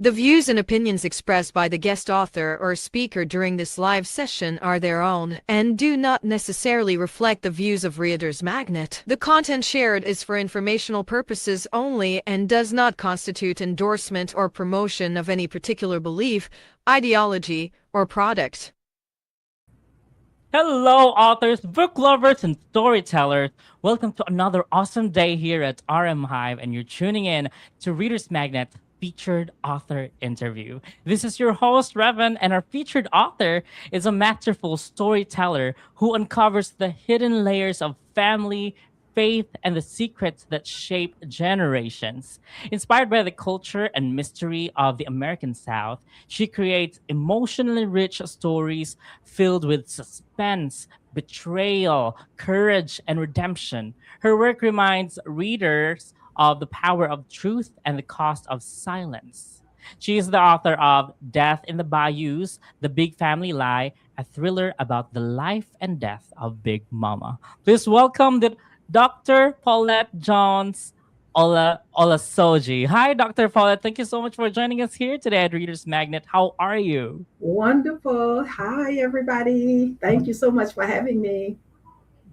The views and opinions expressed by the guest author or speaker during this live session are their own and do not necessarily reflect the views of Reader's Magnet. The content shared is for informational purposes only and does not constitute endorsement or promotion of any particular belief, ideology, or product. Hello, authors, book lovers, and storytellers. Welcome to another awesome day here at RM Hive, and you're tuning in to Reader's Magnet featured author interview. This is your host, Revan, and our featured author is a masterful storyteller who uncovers the hidden layers of family, faith, and the secrets that shape generations. Inspired by the culture and mystery of the American South, she creates emotionally rich stories filled with suspense, betrayal, courage, and redemption. Her work reminds readers of the power of truth and the cost of silence. She is the author of Death in the Bayous, The Big Family Lie, a thriller about the life and death of Big Mama. Please welcome Dr. Paulette Jones Olasoji. Hi, Dr. Paulette. Thank you so much for joining us here today at Reader's Magnet. How are you? Wonderful. Hi, everybody. Thank you so much for having me.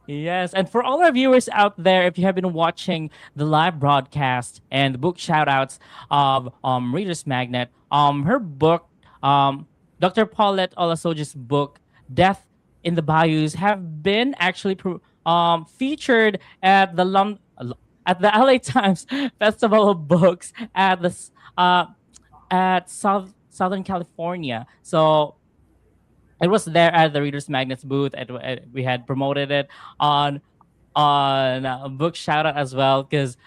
Yes, and for all our viewers out there, if you have been watching the live broadcast and the book shoutouts of Reader's Magnet, her book, Dr. Paulette Olasoji's book, Death in the Bayous, have been actually featured at the LA Times Festival of Books at Southern California. So it was there at the Reader's Magnets booth, and we had promoted it on book shoutout as well. Because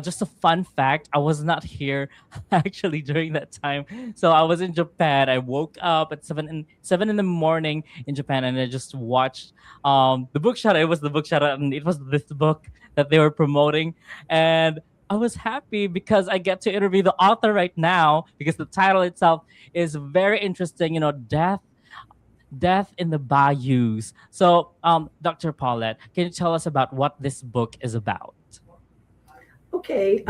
just a fun fact, I was not here actually during that time, so I was in Japan. I woke up at seven in the morning in Japan, and I just watched the book shoutout. It was the book shoutout, and it was this book that they were promoting, and I was happy because I get to interview the author right now because the title itself is very interesting. You know, Death in the Bayous. So, Dr. Paulette, can you tell us about what this book is about? Okay,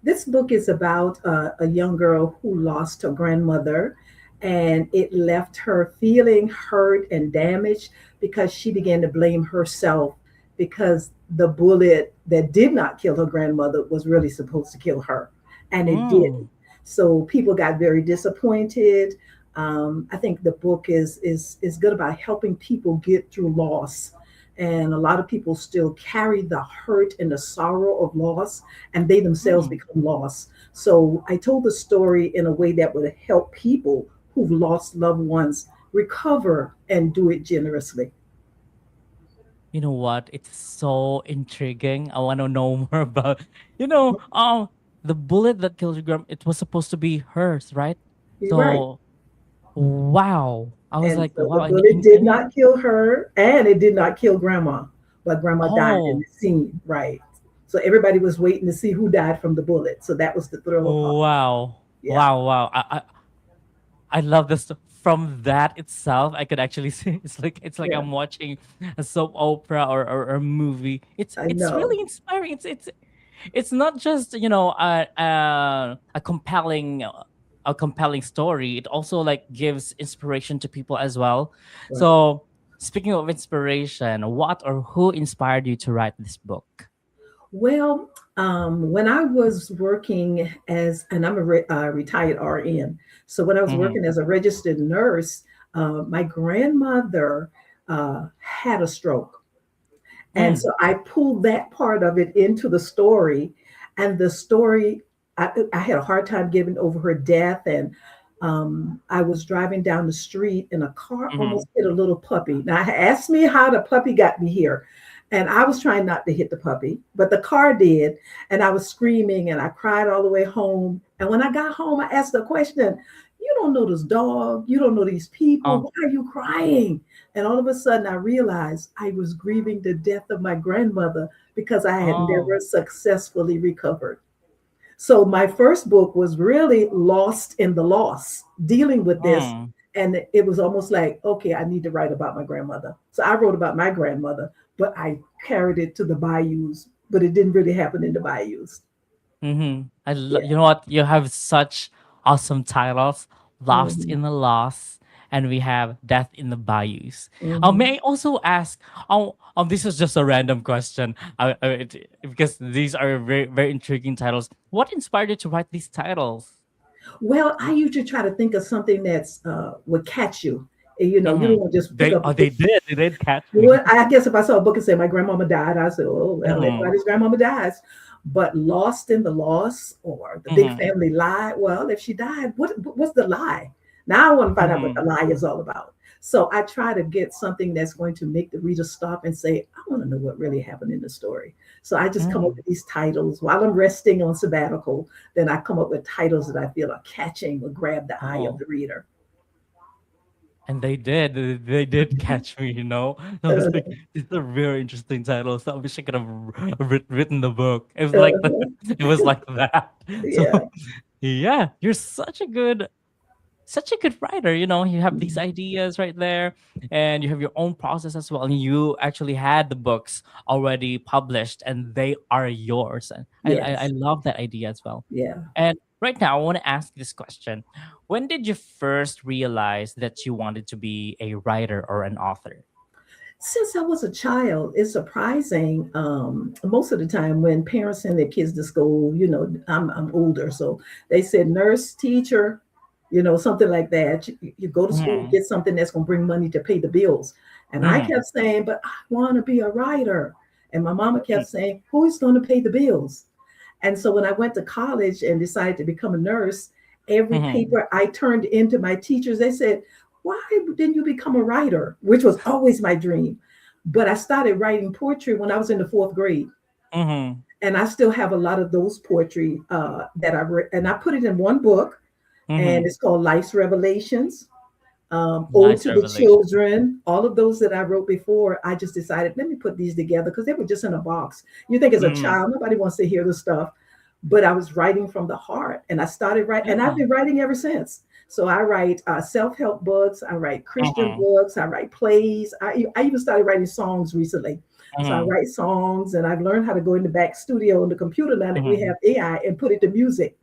this book is about a young girl who lost her grandmother, and it left her feeling hurt and damaged because she began to blame herself because the bullet that did not kill her grandmother was really supposed to kill her, and it Mm, didn't. So people got very disappointed. I think the book is good about helping people get through loss. And a lot of people still carry the hurt and the sorrow of loss, and they themselves mm. become lost. So I told the story in a way that would help people who've lost loved ones recover and do it generously. You know what? It's so intriguing. I want to know more about, the bullet that killed your grandma. It was supposed to be hers, right? You're right. So, wow. I was And like, so the wow. bullet did not kill her, and it did not kill grandma, but grandma died in Oh, the scene, right? So everybody was waiting to see who died from the bullet. So that was the thriller part. wow. Yeah, Wow, wow. I love this. From that itself, I could actually see it's like yeah, I'm watching a soap opera or a movie. It's I it's know. really inspiring. It's not just a compelling story. It also like gives inspiration to people as well. Right. So speaking of inspiration, what or who inspired you to write this book? Well, when I was working and I'm a retired RN, so when I was Mm-hmm. working as a registered nurse, my grandmother had a stroke. And Mm, so I pulled that part of it into the story. And the story, I had a hard time getting over her death. And I was driving down the street and a car mm-hmm. almost hit a little puppy. Now, ask me how the puppy got me here. And I was trying not to hit the puppy, but the car did. And I was screaming and I cried all the way home. And when I got home, I asked the question, "You don't know this dog. You don't know these people. Oh, Why are you crying?" And all of a sudden, I realized I was grieving the death of my grandmother because I had oh. never successfully recovered. So my first book was really lost in the loss, dealing with this. Mm. And it was almost like, okay, I need to write about my grandmother. So I wrote about my grandmother, but I carried it to the bayous, but it didn't really happen in the bayous. Mm-hmm. Yeah, You know what? You have such awesome titles: Lost Mhm. in the Lost, and we have Death in the Bayous. Mhm. May I also ask? This is just a random question, because these are very very intriguing titles. What inspired you to write these titles? Well, I usually try to think of something that's would catch you. And, you know, you Mm-hmm. don't want to just pick up a book. They did catch me. Well, I guess if I saw a book and say my grandmama died, I say, oh well, Mm-hmm. everybody's grandmama dies. But Lost in the Loss or the Big Mm-hmm. Family Lie. Well, if she died, what's the lie? Now I want to find out what Mm-hmm. the lie is all about. So I try to get something that's going to make the reader stop and say, I want to know what really happened in the story. So I just come up Mm-hmm. with these titles while I'm resting on sabbatical. Then I come up with titles that I feel are catching or grab the eye of Oh. the reader. And they did. They did catch me, you know? I was like, these are very interesting titles. I wish I could have written the book. It was like that. Uh, It was like that. yeah. So yeah, you're such a good writer. You know, you have these ideas right there, and you have your own process as well. And you actually had the books already published, and they are yours. And I Yes. love that idea as well. Yeah. And right now, I want to ask this question: when did you first realize that you wanted to be a writer or an author? Since I was a child, it's surprising. Most of the time, when parents send their kids to school, you know, I'm older, so they said nurse, teacher, you know, something like that. You go to school to Mm-hmm. get something that's going to bring money to pay the bills. And I Mm-hmm. kept saying, but I want to be a writer. And my mama kept saying, who is going to pay the bills? And so when I went to college and decided to become a nurse, every Mm-hmm. paper I turned into my teachers, they said, why didn't you become a writer? Which was always my dream. But I started writing poetry when I was in the fourth grade. Mm-hmm. And I still have a lot of those poetry that I read. And I put it in one book, and Mm-hmm. it's called Life's Revelations. Ode Nice to the revelation. Children, all of those that I wrote before, I just decided, let me put these together because they were just in a box. You think as a Mm-hmm. child, nobody wants to hear the stuff, but I was writing from the heart and I started writing, and I've Yeah. been writing ever since. So I write self help books, I write Christian Mm-hmm. books, I write plays. I even started writing songs recently. So I Mm-hmm. write songs and I've learned how to go in the back studio on the computer now that we Mm-hmm. have AI and put it to music.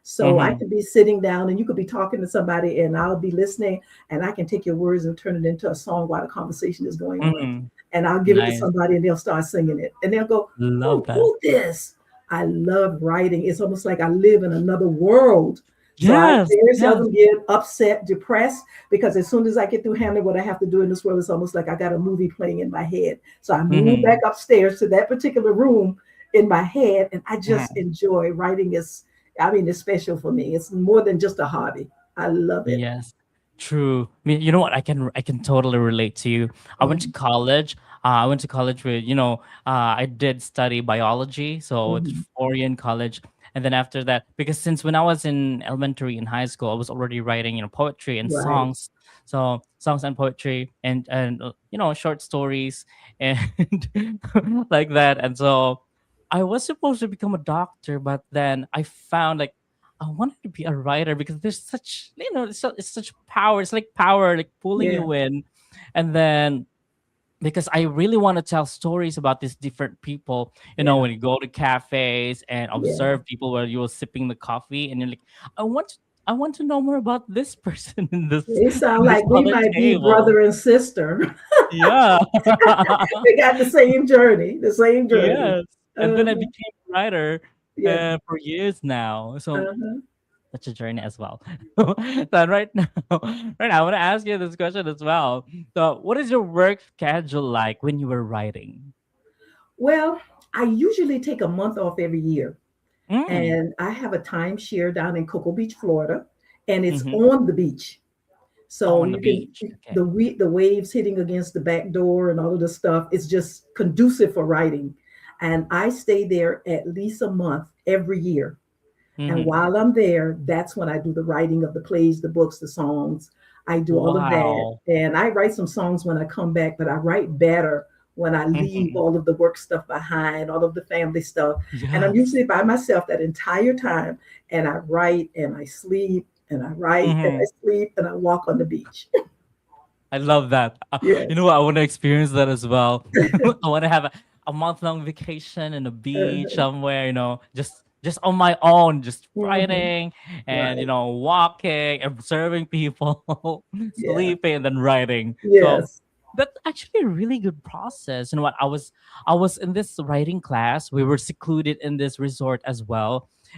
So I Mm-hmm. could be sitting down and you could be talking to somebody and I'll be listening and I can take your words and turn it into a song while the conversation is going on. Mm-hmm. And I'll give it to Nice. somebody and they'll start singing it. And they'll go, Love who that. wrote this? I love writing. It's almost like I live in another world. So I Yes. very Yes. seldom get upset, depressed, because as soon as I get through handling what I have to do in this world, it's almost like I got a movie playing in my head. So I move Mm-hmm. back upstairs to that particular room in my head, and I just Mm-hmm. enjoy writing. Is I mean, it's special for me. It's more than just a hobby. I love it. Yes, true. I mean, you know what? I can totally relate to you. I went to Mhm, college. I went to college with, I did study biology, so it's mhm. 4 year in college. And then after that, because since when I was in elementary and high school, I was already writing, poetry and Right. songs. So songs and poetry and short stories and like that. And so I was supposed to become a doctor, but then I found like I wanted to be a writer because there's such it's such power. It's like power like pulling Yeah. you in, and then because I really want to tell stories about these different people. Yeah. When you go to cafes and Yeah. observe people where you're sipping the coffee, and you're like, I want to, I want to know more about this person in this They sound in this like we other might be table. brother and sister. Yeah. We got the same journey. The same journey. Yes. And then I Uh-huh. became a writer Yeah. for years now. So Uh-huh. such a journey as well. So right now, right now, I want to ask you this question as well. So, what is your work schedule like when you were writing? Well, I usually take a month off every year, Mm. and I have a timeshare down in Cocoa Beach, Florida, and it's Mm-hmm. on the beach. So On the you can beach. Okay. the waves hitting against the back door and all of the stuff. It's just conducive for writing, and I stay there at least a month every year. And Mm-hmm. while I'm there, that's when I do the writing of the plays, the books, the songs. I do all of that. Wow. And I write some songs when I come back, but I write better when I leave Mm-hmm. all of the work stuff behind, all of the family stuff. And I'm Yes. usually by myself that entire time. And I write and I sleep and I write and I Mm-hmm. sleep and I walk on the beach. I love that. You know Yes. what? I want to experience that as well. I want to have a month long vacation in a beach Uh-huh. somewhere. just on my own, just Hmm. writing and Right. walking, observing people, Yeah. sleeping, and then writing. So Yes. that's actually a really good process. You know what? I was in this writing class. We were secluded in this resort as well,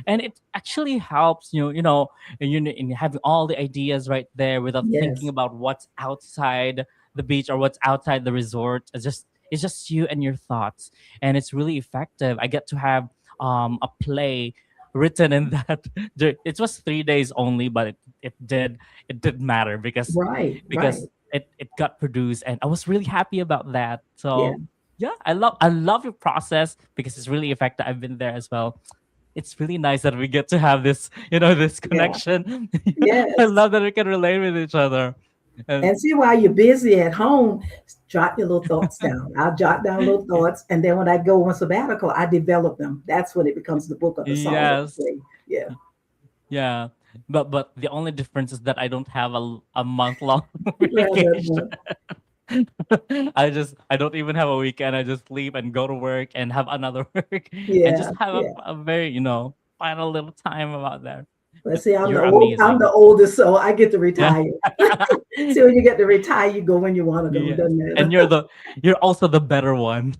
and it actually helps in having all the ideas right there without thinking Yes. about what's outside the beach or what's outside the resort. It's just you and your thoughts, and it's really effective. I get to have a play written in that. It was 3 days only, but it did matter because Right. because Right. it got produced, and I was really happy about that. Yeah. So yeah, I love your process because it's really effective. I've been there as well. It's really nice that we get to have this Yeah. connection. I Yes. love that we can relate with each other. And And see, while you're busy at home, jot your little thoughts down. I'll jot down little thoughts, and then when I go on sabbatical, I develop them. That's when it becomes the book or the song or the yes, play. Yeah. yeah, but the only difference is that I don't have a month long You have that vacation. one. I don't even have a weekend. I just sleep and go to work and have another work and Yeah. just have a, Yeah. a very final little time about that. But But see, you're I'm the amazing. oldest, so I get to Yeah. retire. See, when you get to retire, you go when you want to go. Yes. Doesn't And matter. you're also the better one.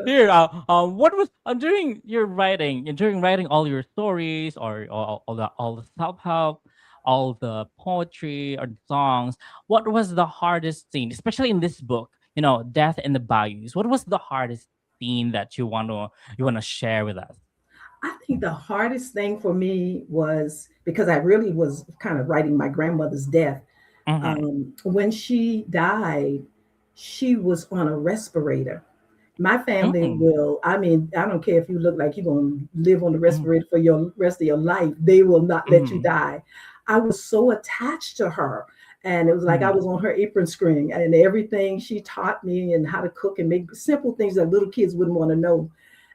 Here, what was during your writing, during writing all your stories or all the self help, all the poetry or the songs? What was the hardest scene, especially in this book? Death in the Bayous. What was the hardest scene that you want to share with us? I think the hardest thing for me was because I really was kind of writing my grandmother's death. Mm-hmm. When she died, she was on a respirator. My family Mm-hmm. will, I mean, I don't care if you look like you're going to live on the Mm-hmm. respirator for your rest of your life, they will not let you Mm-hmm. die. I was so attached to her. And it was like I Mm-hmm. was on her apron string, and everything she taught me and how to cook and make simple things that little kids wouldn't want to know.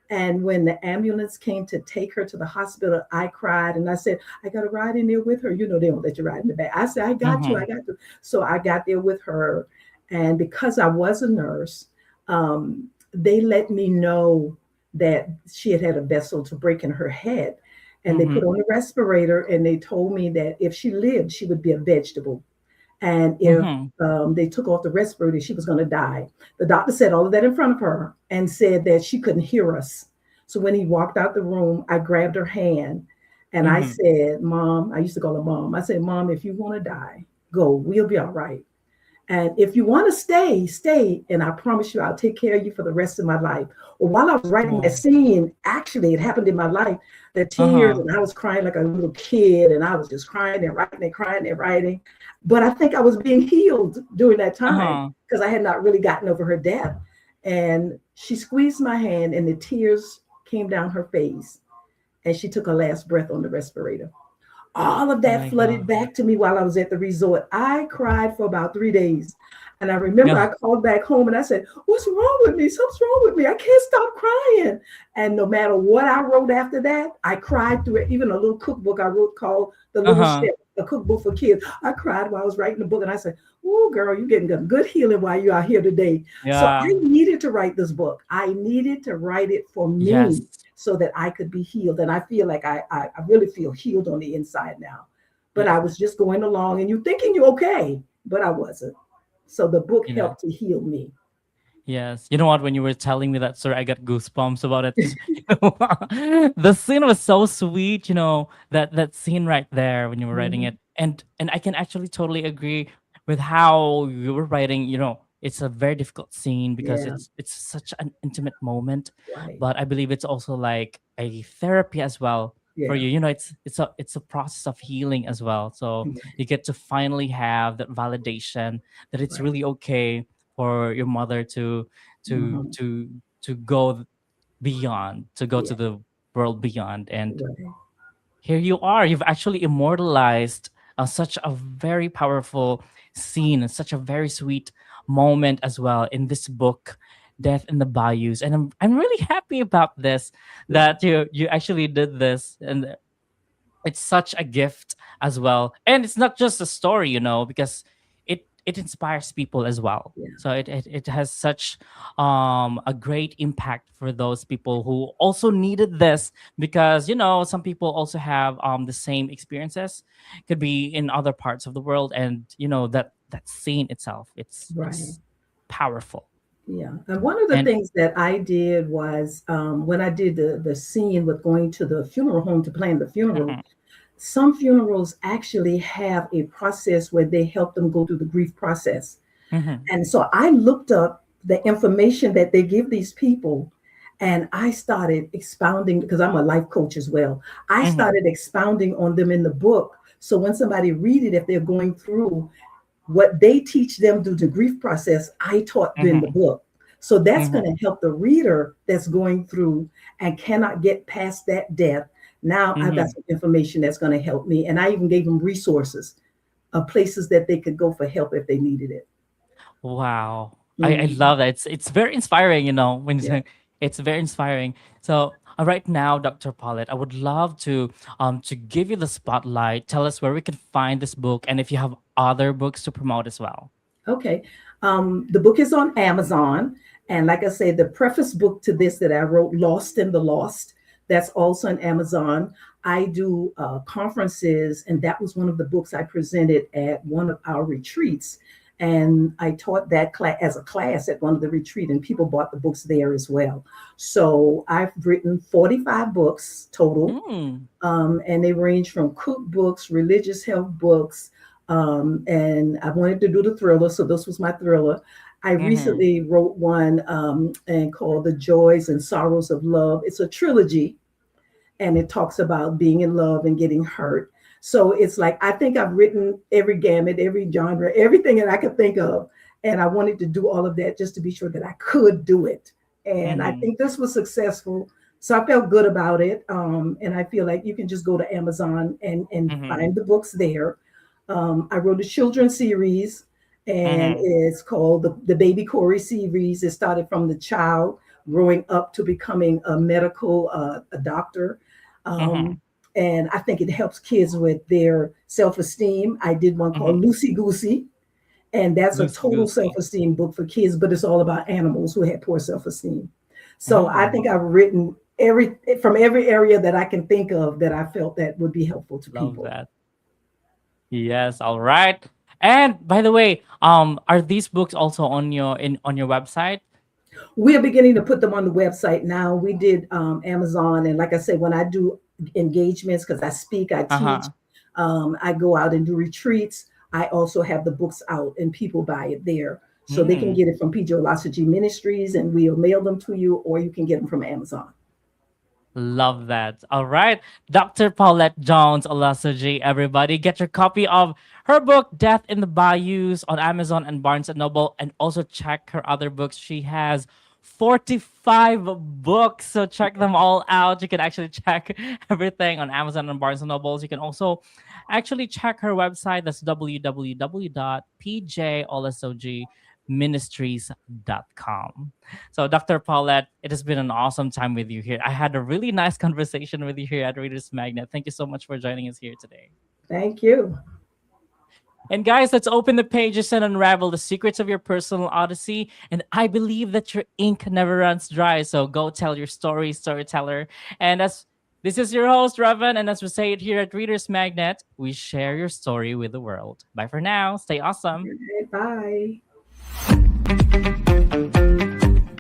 And when the ambulance came to take her to the hospital, I cried and I said, I got to ride in there with her. You know, they don't let you ride in the back. I said, I got you. I Mm-hmm. got to. So I got there with her. And because I was a nurse, they let me know that she had had a vessel to break in her head. And they put Mm-hmm. on a respirator and they told me that if she lived, she would be a vegetable. And if Mm-hmm. they took off the respirator, she was going to die. The doctor said all of that in front of her and said that she couldn't hear us. So when he walked out the room, I grabbed her hand and I Mm-hmm. said, Mom, I used to call her Mom. I said, Mom, if you want to die, go. We'll be all right. And if you want to stay, stay. And I promise you, I'll take care of you for the rest of my life. Well, while I was writing that Oh. scene, actually, it happened in my life. The tears, Uh-huh. and I was crying like a little kid, and I was just crying and writing and crying and writing. But I think I was being healed during that time Uh-huh. because I had not really gotten over her death. And she squeezed my hand, and the tears came down her face, and she took her last breath on the respirator. All of that My flooded God. back to me while I was at the resort. I cried for about 3 days. And I remember Yeah. I called back home and I said, What's wrong with me? Something's wrong with me. I can't stop crying. And no matter what I wrote after that, I cried through it. Even a little cookbook I wrote called The Little Uh-huh. Chef, a cookbook for kids. I cried while I was writing the book. And I said, Oh, girl, you're getting good healing while you're out here today. So I Yeah. needed to write this book. I needed to write it for Yes. me so that I could be healed. And I feel like I really feel healed on the inside now. But Yeah. I was just going along and you thinking you're okay, but I wasn't. So the book You know. helped to heal me. Yes. You know what? When you were telling me that story, I got goosebumps about it because the scene was so sweet. That scene right there when you were writing Mhm. it, and I can actually totally agree with how you were writing. It's a very difficult scene because Yeah, it's such an intimate moment, right. but I believe it's also like a therapy as well for Yeah, you. It's a process of healing as well. So you get to finally have that validation that it's right. really okay for your mother to Mhm. to to go beyond, to go to Yeah, the world beyond. And right. here you are, you've actually immortalized such a very powerful scene and such a very sweet moment as well in this book, Death in the Bayous. And I'm really happy about this, Yeah, that you actually did this. And it's such a gift as well. And it's not just a story, because it inspires people as well. Yeah. So it has such a great impact for those people who also needed this, because some people also have the same experiences, could be in other parts of the world, and that scene itself, Right. it's powerful. Yeah. And one of the And things that I did was when I did the scene with going to the funeral home to plan the funeral, Mhm, some funerals actually have a process where they help them go through the grief process. mhm, And so I looked up the information that they give these people, and I started expounding because I'm a life coach as well. I mhm, started expounding on them in the book. So when somebody read it, if they're going through what they teach them through the grief process, I taught in the mhm, book. So that's going mhm, to help the reader that's going through and cannot get past that death. Now I've got mhm. some information that's going to help me. And I even gave them resources of places that they could go for help if they needed it. Wow. I Mm, love that. It's very inspiring, when yeah. it's very inspiring. So right now, Dr. Paulette, I would love to give you the spotlight. Tell us where we can find this book, and if you have other books to promote as well. Okay. The book is on Amazon. And like I said, the preface book to this that I wrote, Lost in the Lost, that's also on Amazon. I do conferences, and that was one of the books I presented at one of our retreats. And I taught that class as a class at one of the retreat, and people bought the books there as well. So I've written 45 books total, Mm. and they range from cookbooks, religious health books, and I wanted to do the thriller, so this was my thriller. I Mm-hmm. recently wrote one and called The Joys and Sorrows of Love. It's a trilogy, and it talks about being in love and getting hurt. So it's like I think I've written every gamut, every genre, everything that I could think of, and I wanted to do all of that just to be sure that I could do it. And I Mm-hmm. think this was successful. So I felt good about it. And I feel like you can just go to Amazon and Mm-hmm. find the books there. I wrote a children's series, and Mm-hmm. it's called the Baby Corey series. It started from the child growing up to becoming a medical a doctor. Mm-hmm. Um, and I think it helps kids with their self esteem. I did one called Mm-hmm. Lucy Goosey, and that's a Loosey total self goosey. esteem book for kids, but it's all about animals who had poor self esteem. So I Mm. think I've written every area that I can think of that I felt that would be helpful to Love people. that. Yes. All right. And by the way, are these books also on your website? We are beginning to put them on the website now. We did Amazon, and like I said, when I do engagements, because I speak, I Uh teach, huh. I go out and do retreats. I also have the books out, and people buy it there, so they can Mm. get it from PJ Olasoji Ministries, and we'll mail them to you, or you can get them from Amazon. Love that. All right. Dr. Paulette Jones Olasoji, everybody. Get your copy of her book, Death in the Bayous, on Amazon and Barnes and Noble. And also check her other books. She has 45 books. So check them all out. You can actually check everything on Amazon and Barnes and Nobles. You can also actually check her website. That's www.pjolasojiministries.com. So, Dr. Paulette, it has been an awesome time with you here. I had a really nice conversation with you here at Readers Magnet. Thank you so much for joining us here today. Thank you. And guys, let's open the pages and unravel the secrets of your personal odyssey. And I believe that your ink never runs dry. So go tell your story, storyteller. And as this is your host, Revan, and as we say it here at Readers Magnet, we share your story with the world. Bye for now. Stay awesome. Bye.